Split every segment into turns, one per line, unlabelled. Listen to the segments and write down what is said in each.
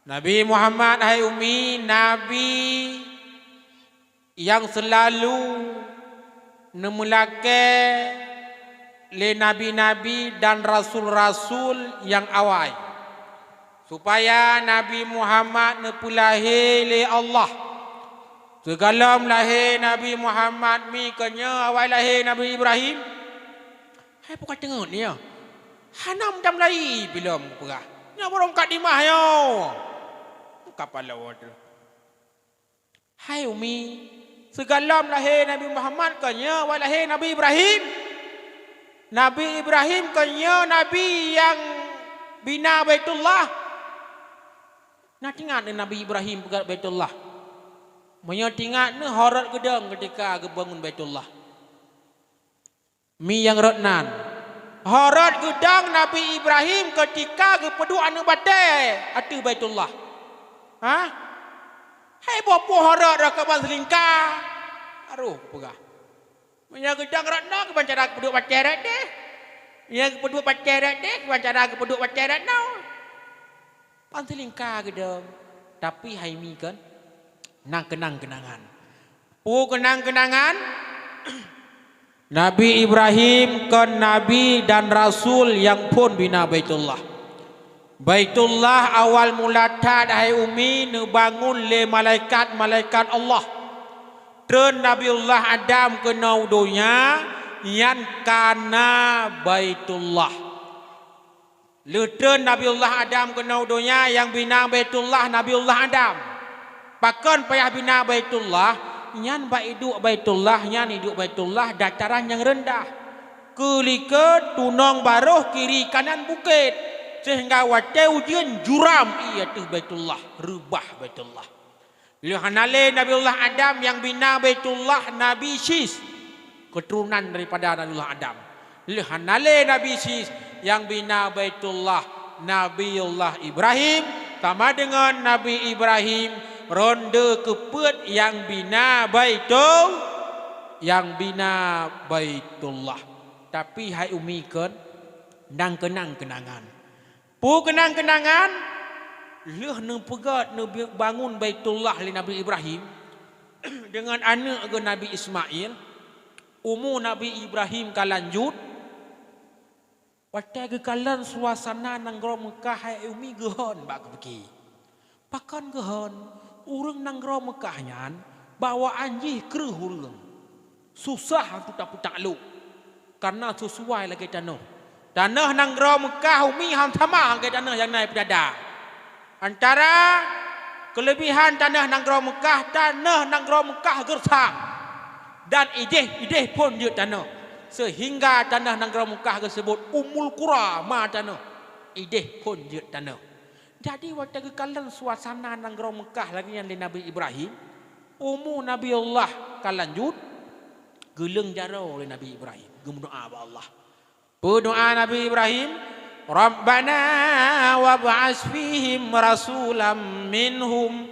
Nabi Muhammad hai Umi, Nabi yang selalu nemulake le nabi-nabi dan rasul-rasul yang awal, supaya Nabi Muhammad nepulahi le Allah. Segala lahir Nabi Muhammad mi kenya awal lahir Nabi Ibrahim. Hai pukak tengok ni ya. Hanam jam lai bila perah. Nya borong kat dimah yo. Kapal laut. Hai Umi, segala lahir Nabi Muhammad kenya awal lahir Nabi Ibrahim. Nabi Ibrahim kenya Nabi yang bina Baitullah. Nak ingat Nabi Ibrahim pegat Baitullah. Menyatingat ni horat gedang ketika bangun Baitullah. Mi yang rotnan. Horat gedang Nabi Ibrahim ketika kepedu anu badai atu Baitullah. Ha? Hai bopo horat dah kaban selingkah. Aruh pegah. Punya gedang rotnan ke bancara kepedu pacaran deh. Yang kepedu pacaran deh, bancara kepedu pacaran now. Pan selingkah gedang. Tapi hai mi kan nang kenang-kenangan. Kenang-kenangan Nabi Ibrahim kan Nabi dan Rasul yang pun bina Baitullah. Baitullah awal mula tad hai Umi ne bangun le malaikat-malaikat Allah. Tren Nabiullah Adam ke naudonya yang kana Baitullah. Le tren Nabiullah Adam ke naudonya yang bina Baitullah Nabiullah Adam. Pakon payah bina Baitullah, nyan baiduk Baitullah, nyan hidup Baitullah dataran yang rendah. Kelika tunong baruh kiri kanan bukit. Sehingga wate ujian juram ia tu Baitullah, rubah Baitullah. Lihanale Nabiullah Adam yang bina Baitullah Nabi Sis, keturunan daripada Nabiullah Adam. Lihanale Nabi Sis yang bina Baitullah Nabiullah Ibrahim, sama dengan Nabi Ibrahim ronde keput yang bina Baitullah. Tapi hai Umi kan nang kenang-kenangan. Pu kenang-kenangan leh ne pegat ne bangun Baitullah li Nabi Ibrahim dengan anak ke Nabi Ismail. Umur Nabi Ibrahim kalanjut. Watai ke kalan suasana nang gro Mekah hai Umi gehon bak pergi. Pakan gehon urang nang gro Mekah nyan bawa anjih kreuh urang. Susah putak-putak lu. Karena sesuai lagi tanah. Tanah nang gro Mekah Umi ham sama hang ke tanah yang naik pedada. Antara kelebihan tanah nang gro Mekah gersang. Dan ideh pun dia tanah. Sehingga tanah nang gro Mekah tersebut Ummul Qura ma tanah. Ideh pun dia tanah. Jadi waktu kekalan suasana nang gro Mekah lagi yang Nabi Ibrahim, umur Nabi Allah kalanjut geleng jaro oleh Nabi Ibrahim. Gemudoa ba Allah. Berdoa Nabi Ibrahim, Rabbana wab'as fihim rasulam minhum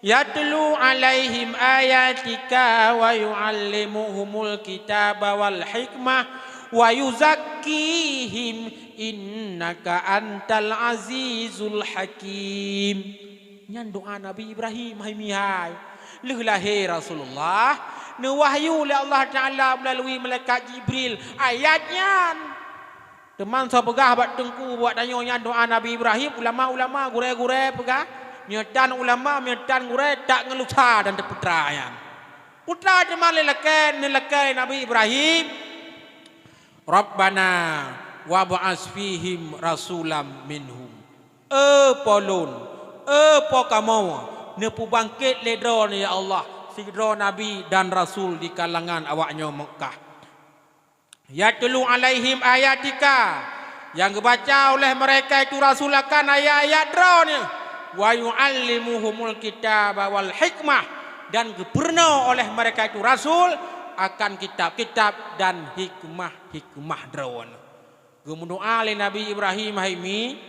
yatlu alaihim ayatika wa yu'allimuhumul kitaba wal hikmah wa yuzakkihim innaka antal azizul hakim. Nyan doa Nabi Ibrahim hai mihai. Leh lahir Rasulullah ne wahyu oleh Allah Taala melalui malaikat Jibril ayatnya. Teman so pegah bat tengku buat danyonya doa Nabi Ibrahim, ulama-ulama gure-gure pegah nyetan ulama nyetan gure tak ngelusa dan putra yang putra teman lelakai Nabi Ibrahim. Rabbana wab'as fihim rasulam minhum. Polun kamu nepu bangkit ledro ni ya Allah sidro Nabi dan Rasul di kalangan awaknya Mekah. Yatlu alaihim ayatika, yang dibaca oleh mereka itu Rasul akan ayat-ayat dronya. Wa yu'allimuhumul kitaba wal hikmah, dan diperna oleh mereka itu Rasul akan kitab-kitab dan hikmah drone. Gemudoa oleh Nabi Ibrahim haimi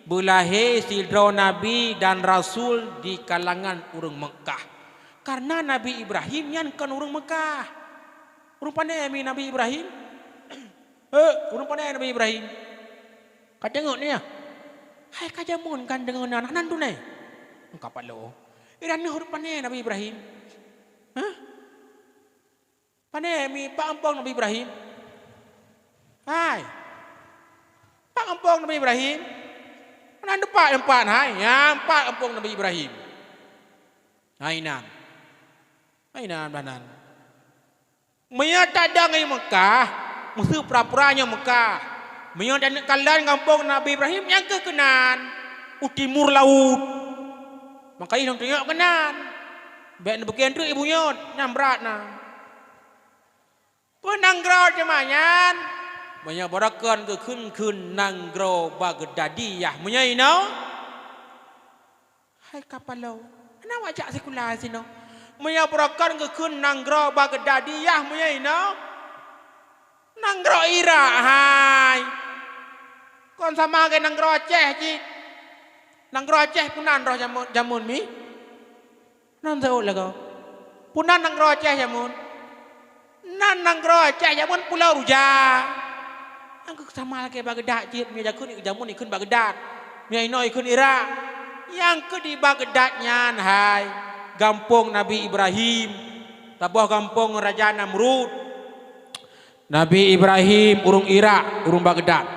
belahe sidro Nabi dan Rasul di kalangan urang Mekah. Karena Nabi Ibrahim yang kan urang Mekah. Rupanya Nabi Ibrahim urang pandai Nabi Ibrahim. Kau tengok ni ya. Hai kajamun kan dengan anak nan tu ni. Kapalo. Iran ni huruf pane Nabi Ibrahim. Hah? Pane mi pak ampong Nabi Ibrahim. Hai. Pak ampong Nabi Ibrahim. Nan depan empat hai. Ya, empat ampong Nabi Ibrahim. Hainan. Hainan banan. Maya tak ada ngai Mekah, musuh pura-puranya Mekah. Maya dan kalan kampung Nabi Ibrahim yang ke kenan, timur laut. Maka ini tengok kenan. Baik nak bagian tu ibunya nyambrat na. Penanggrau jemanyan. Maya barakan ke kun nanggrau Baghdadiyah. Maya ino. Hai kapalo. Ana wajak sekular sino. Maya barakan ke kun nanggrau Baghdadiyah. Maya ino. Nanggrau Irak hai. Kon sama ke nanggrau Aceh ji. Nanggrau Aceh punan roh jamun mi. Nan tahu lagu. Punan nanggrau Aceh jamun. Nan nanggrau Aceh jamun Pulau Ruja. Angku sama lagi Baghdad ji. Mia jakun jamun ikun Baghdad. Mia ino ikun Irak. Yang ke di Baghdadnya hai. Kampung Nabi Ibrahim. Tabuh kampung Raja Namrud. Nabi Ibrahim urung Irak, urung Baghdad.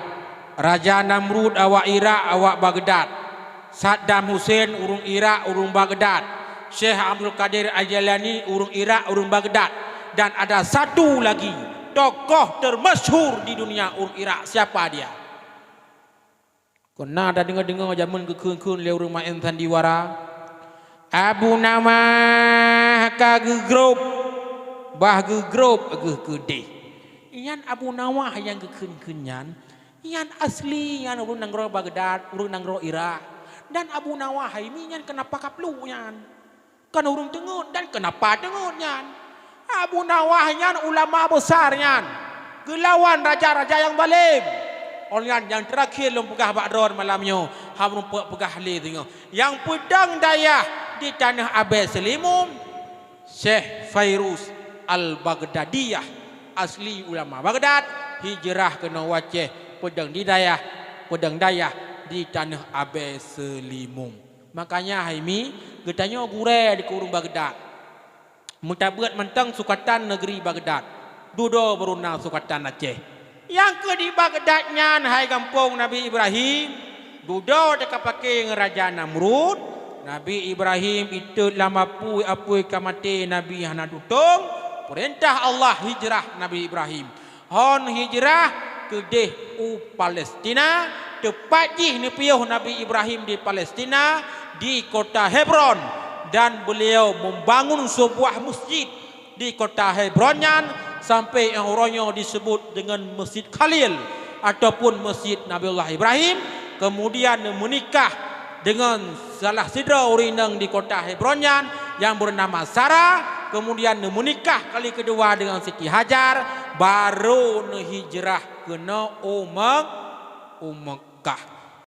Raja Namrud awak Irak, awak Baghdad. Saddam Hussein urung Irak, urung Baghdad. Syekh Abdul Qadir Al-Jilani urung Irak, urung Baghdad. Dan ada satu lagi tokoh termasyhur di dunia urung Irak. Siapa dia? Kena ada dengar-dengar zaman kekun-kun le urung main sandiwara. Abu Nawah ka gegrup. Bah gegrup ageh kedeh. Iyan Abu Nawah yang kekun-kunyan. Iyan asli yang urung nanggro Baghdad, urung nanggro Irak. Dan Abu Nawah ini yang kenapa kaplu yan? Kan urung tengut dan kenapa tengut yan? Abu Nawah yan ulama besar yan. Gelawan raja-raja yang balim. Orang yang terakhir lom pegah bakdor malamnya. Harum pegah le tengok. Yang pedang dayah di tanah Abed Selimum. Syekh Fairuz Al-Baghdadiyah. Asli ulama Baghdad. Hijrah kena waceh pedang di dayah. Pedang dayah di tanah Abed Selimum. Makanya Haimi getanya gure di kurung Baghdad. Mutabuat mentang sukatan negeri Baghdad. Dudo berunang sukatan Aceh. Yang ke di Baghdadnya hai kampung Nabi Ibrahim. Dudo dekat pakai Raja Namrud. Nabi Ibrahim itu lama apui kamati Nabi hana dutung. Perintah Allah hijrah Nabi Ibrahim. Hon hijrah ke deh Palestina. Tepat jih ni piuh Nabi Ibrahim di Palestina di kota Hebron dan beliau membangun sebuah masjid di kota Hebronnya sampai yang orangnya disebut dengan Masjid Khalil ataupun Masjid Nabiullah Ibrahim. Kemudian menikah dengan salah sidra urinang di kota Hebronnya yang bernama Sarah. Kemudian menikah kali kedua dengan Siti Hajar. Baru hijrah ke Mekah.